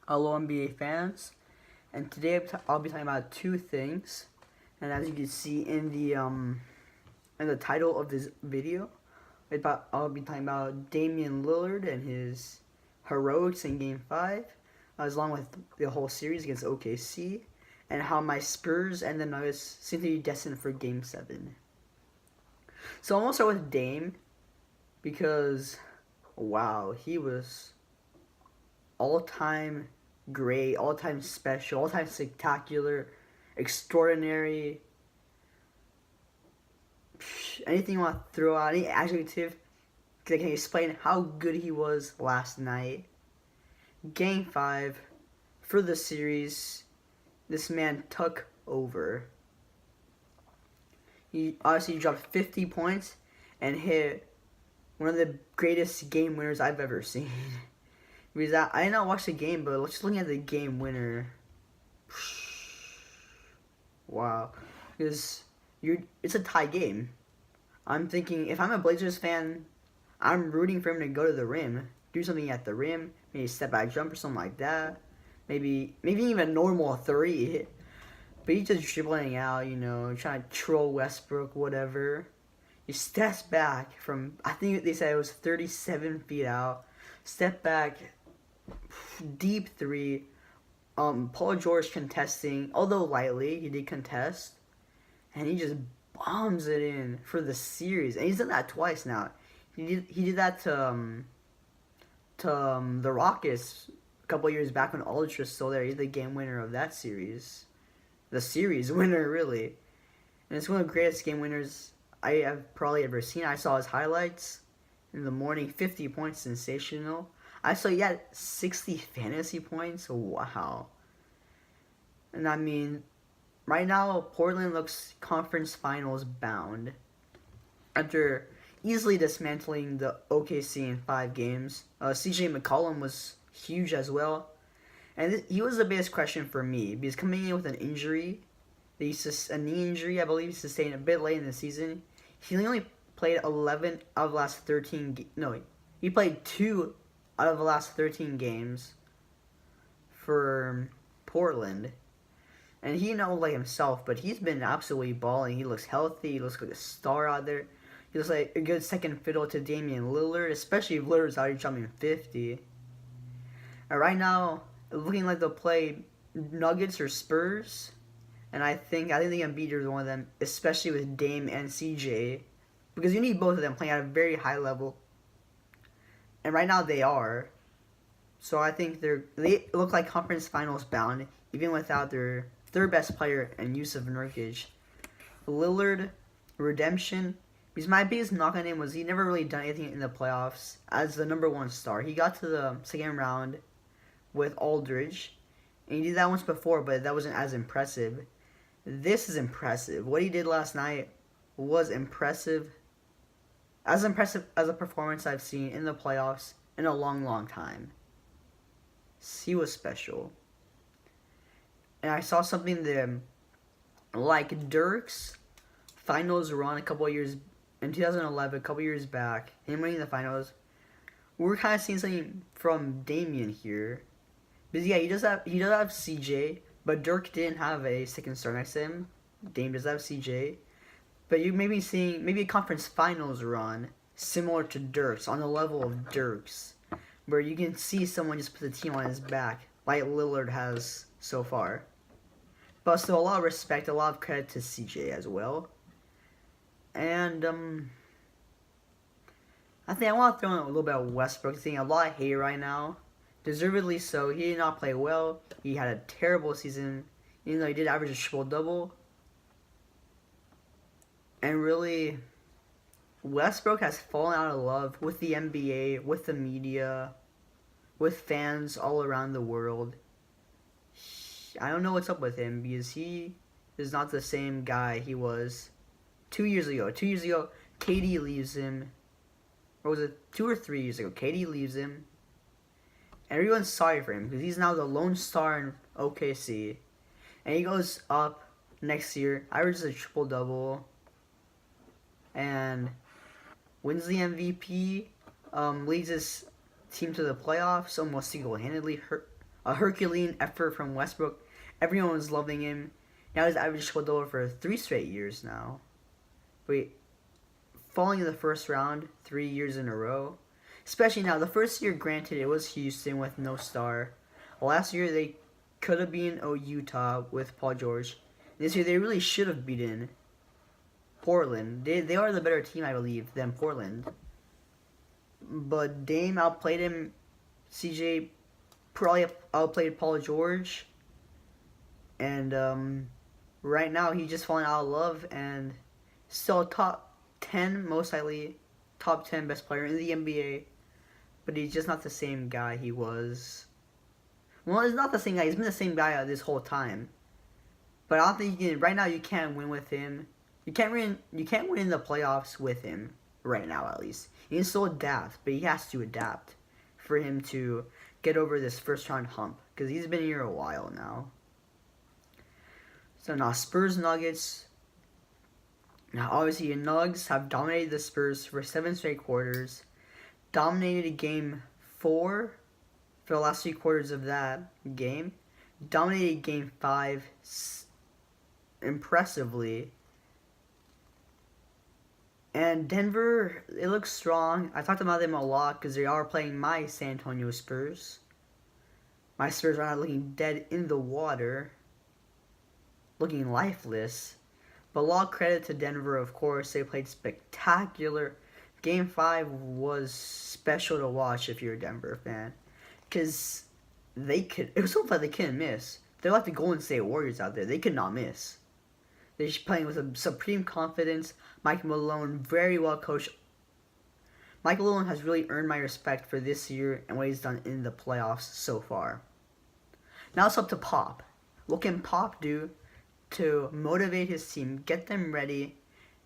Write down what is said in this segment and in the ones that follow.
Hello NBA fans, and today I'll be talking about two things. And as you can see in the title of this video, I'll be talking about Damian Lillard and his heroics in Game 5, as long with the whole series against OKC, and how my Spurs and the Nuggets seem to be destined for Game 7. So I'm gonna start with Dame because, wow, he was all-time great, all-time special, all-time spectacular, extraordinary. Anything you want to throw out, any adjective that can explain how good he was last night. Game 5 for the series, this man took over. He obviously dropped 50 points and hit one of the greatest game winners I've ever seen. Because I did not watch the game, but just looking at the game winner, wow, because it's a tie game. I'm thinking if I'm a Blazers fan, I'm rooting for him to go to the rim, do something at the rim, maybe a step back jump or something like that, maybe even a normal three. But he's just dribbling out, trying to troll Westbrook, whatever. He steps back from, I think they said it was 37 feet out. Step back, deep three. Paul George contesting, although lightly, he did contest. And he just bombs it in for the series. And he's done that twice now. He did that to the Rockets a couple years back when Aldridge was still there. He's the game winner of that series. The series winner, really. And it's one of the greatest game winners I have probably ever seen. I saw his highlights in the morning. 50 points, sensational. I saw he had 60 fantasy points. Wow. And I mean, right now, Portland looks conference finals bound. After easily dismantling the OKC in 5 games. CJ McCollum was huge as well. And he was the biggest question for me because coming in with an injury, a knee injury, I believe he sustained a bit late in the season. He only played 11 out of the last 13. He played 2 out of the last 13 games for Portland. And he like himself, but he's been absolutely balling. He looks healthy. He looks like a star out there. He looks like a good second fiddle to Damian Lillard, especially if Lillard's already jumping 50. And right now, looking like they'll play Nuggets or Spurs. And I think they can beat either one of them, especially with Dame and CJ. Because you need both of them playing at a very high level. And right now they are. So I think they look like conference finals bound, even without their third best player and Yusuf Nurkic. Lillard, redemption. Because my biggest knock on him was he never really done anything in the playoffs as the number 1 star. He got to the second round with Aldridge. And he did that once before, but that wasn't as impressive. This is impressive. What he did last night was impressive. As impressive as a performance I've seen in the playoffs in a long, long time. He was special. And I saw something there like Dirk's finals run a couple of years in 2011, a couple years back, him winning the finals. We're kind of seeing something from Damian here. Because yeah, he does have CJ, but Dirk didn't have a second star next to him. Dame does have CJ. But you may be seeing maybe a conference finals run similar to Dirk's, on the level of Dirk's, where you can see someone just put the team on his back, like Lillard has so far. But still, a lot of respect, a lot of credit to CJ as well. And I think I want to throw in a little bit of Westbrook. Seeing a lot of hate right now. Deservedly so. He did not play well. He had a terrible season, even though he did average a triple-double. And really, Westbrook has fallen out of love with the NBA, with the media, with fans all around the world. I don't know what's up with him because he is not the same guy he was 2 years ago. 2 years ago, KD leaves him. Or was it 2 or 3 years ago? KD leaves him. Everyone's sorry for him because he's now the lone star in OKC. And he goes up next year, averages a triple-double, and wins the MVP, leads his team to the playoffs almost single-handedly, A Herculean effort from Westbrook. Everyone was loving him. Now he's averaged triple-double for 3 straight years now. Wait, falling in the first round 3 years in a row. Especially now, the first year, granted, it was Houston with no star. Last year, they could have been Utah with Paul George. This year, they really should have beaten Portland. They are the better team, I believe, than Portland. But Dame outplayed him. CJ probably outplayed Paul George. And right now, he's just falling out of love and still top 10, most likely top 10 best player in the NBA. But he's just not the same guy he was. Well, he's not the same guy. He's been the same guy this whole time. But I don't think you can. Right now, you can't win with him. You can't win in the playoffs with him right now. At least he can still adapt, but he has to adapt for him to get over this first round hump because he's been here a while now. So now Spurs Nuggets. Now obviously the Nugs have dominated the Spurs for 7 straight quarters. Dominated game 4 for the last 3 quarters of that game. Dominated game 5 impressively. And Denver, it looks strong. I talked about them a lot because they are playing my San Antonio Spurs. My Spurs are not looking dead in the water. Looking lifeless. But a lot of credit to Denver, of course. They played spectacular. Game 5 was special to watch if you're a Denver fan. Because it was so fun they couldn't miss. They're like the Golden State Warriors out there. They could not miss. They're just playing with a supreme confidence. Mike Malone, very well coached. Mike Malone has really earned my respect for this year and what he's done in the playoffs so far. Now it's up to Pop. What can Pop do to motivate his team, get them ready,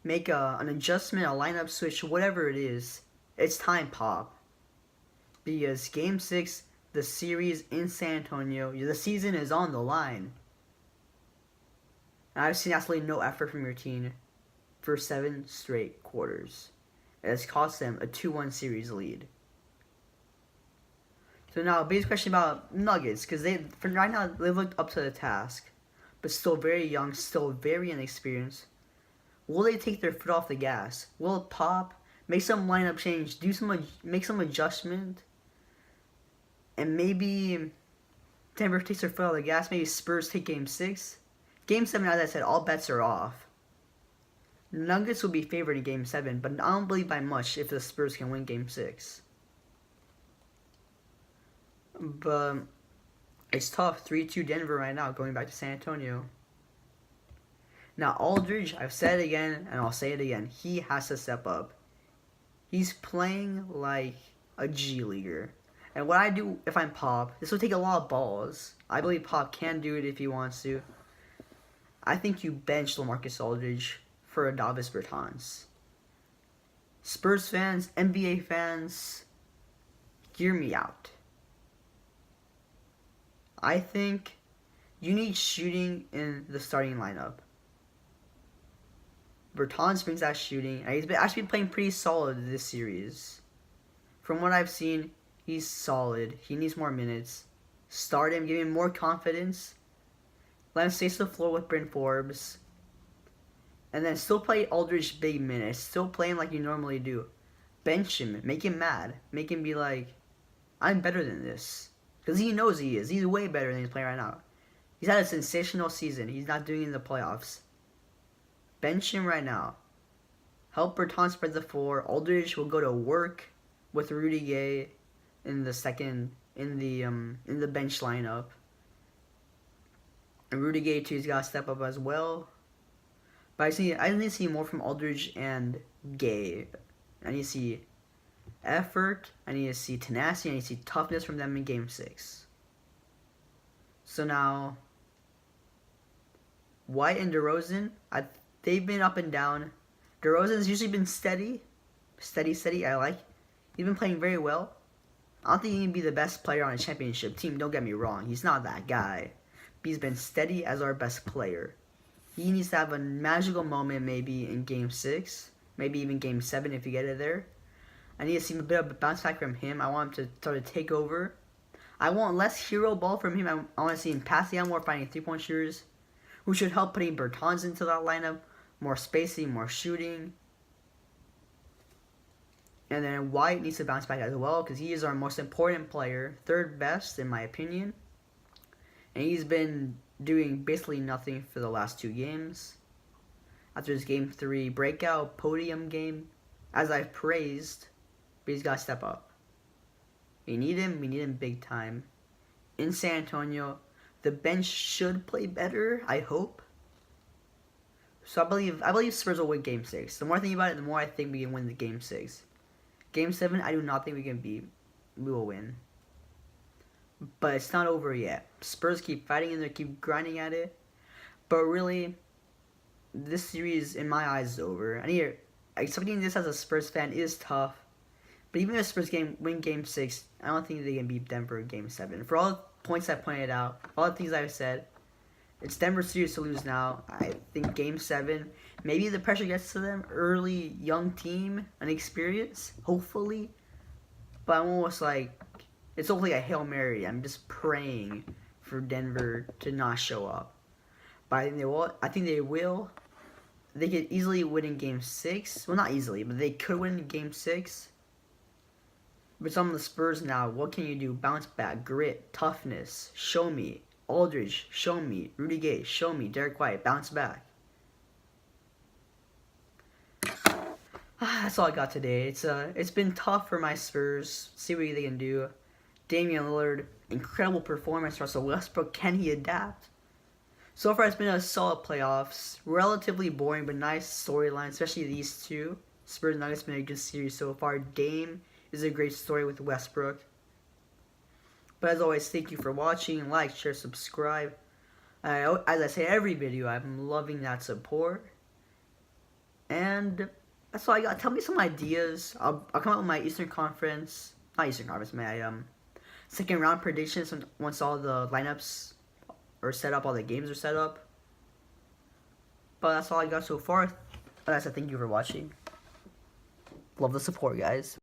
make an adjustment, a lineup switch, whatever it is? It's time, Pop. Because Game 6, the series in San Antonio, the season is on the line. And I've seen absolutely no effort from your team for 7 straight quarters. It has cost them a 2-1 series lead. So now, a big question about Nuggets, because right now they've looked up to the task, but still very young, still very inexperienced. Will they take their foot off the gas? Will it Pop, make some lineup change, make some adjustment, and maybe Denver takes their foot off the gas? Maybe Spurs take Game 6. Game 7, as I said, all bets are off. Nuggets will be favored in Game 7, but I don't believe by much if the Spurs can win Game 6. But it's tough. 3-2 Denver right now, going back to San Antonio. Now, Aldridge, I've said it again, and I'll say it again. He has to step up. He's playing like a G Leaguer. And what I do if I'm Pop, this will take a lot of balls. I believe Pop can do it if he wants to. I think you bench LaMarcus Aldridge for Davis Bertans. Spurs fans, NBA fans, hear me out. I think you need shooting in the starting lineup. Bertans brings that shooting, and he's actually been playing pretty solid this series. From what I've seen, he's solid. He needs more minutes. Start him, give him more confidence. Let him stay to the floor with Bryn Forbes. And then still play Aldridge big minutes. Still play him like you normally do. Bench him. Make him mad. Make him be like, I'm better than this. Because he knows he is. He's way better than he's playing right now. He's had a sensational season. He's not doing it in the playoffs. Bench him right now. Help Bertans spread the floor. Aldridge will go to work with Rudy Gay in the bench lineup. And Rudy Gay too's got to step up as well. But I need to see more from Aldridge and Gay. I need to see effort. I need to see tenacity. I need to see toughness from them in Game 6. So now, White and DeRozan, they've been up and down. DeRozan's usually been steady. Steady. I like. He's been playing very well. I don't think he can be the best player on a championship team. Don't get me wrong. He's not that guy. But he's been steady as our best player. He needs to have a magical moment maybe in Game 6. Maybe even Game 7 if you get it there. I need to see a bit of a bounce back from him. I want him to sort of take over. I want less hero ball from him. I want to see him passing out more, finding 3-point shooters, who should help putting Bertans into that lineup. More spacing, more shooting. And then White needs to bounce back as well because he is our most important player, third best in my opinion. And he's been doing basically nothing for the last 2 games. After his game 3 breakout podium game, as I've praised, but he's got to step up. We need him big time. In San Antonio, the bench should play better, I hope. So I believe Spurs will win Game 6. The more I think about it, the more I think we can win the Game 6. Game 7, I do not think we will win. But it's not over yet. Spurs keep fighting in there, keep grinding at it. But really, this series, in my eyes, is over. Accepting this as a Spurs fan is tough. But even if Spurs win Game 6, I don't think they can beat Denver in Game 7. For all the points I pointed out, all the things I've said, it's Denver's series to lose now. I think Game 7, maybe the pressure gets to them. Early, young team, inexperienced, hopefully. But I'm almost like, it's almost like a Hail Mary. I'm just praying for Denver to not show up. But I think they will. They could easily win in Game 6. Well, not easily, but they could win in Game 6. But some of the Spurs now, what can you do? Bounce back, grit, toughness. Show me. Aldridge, show me. Rudy Gay, show me. Derek White, bounce back. That's all I got today. It's been tough for my Spurs. See what they can do. Damian Lillard, incredible performance. Russell Westbrook, can he adapt? So far, it's been a solid playoffs. Relatively boring, but nice storyline, especially these two. Spurs Nuggets been a good series so far. Dame is a great story with Westbrook. But as always, thank you for watching. Like, share, subscribe. As I say every video, I'm loving that support. And that's all I got. Tell me some ideas. I'll come up with my Eastern Conference. Not Eastern Conference, my second round predictions once all the lineups are set up, all the games are set up. But that's all I got so far. But as I said, thank you for watching. Love the support, guys.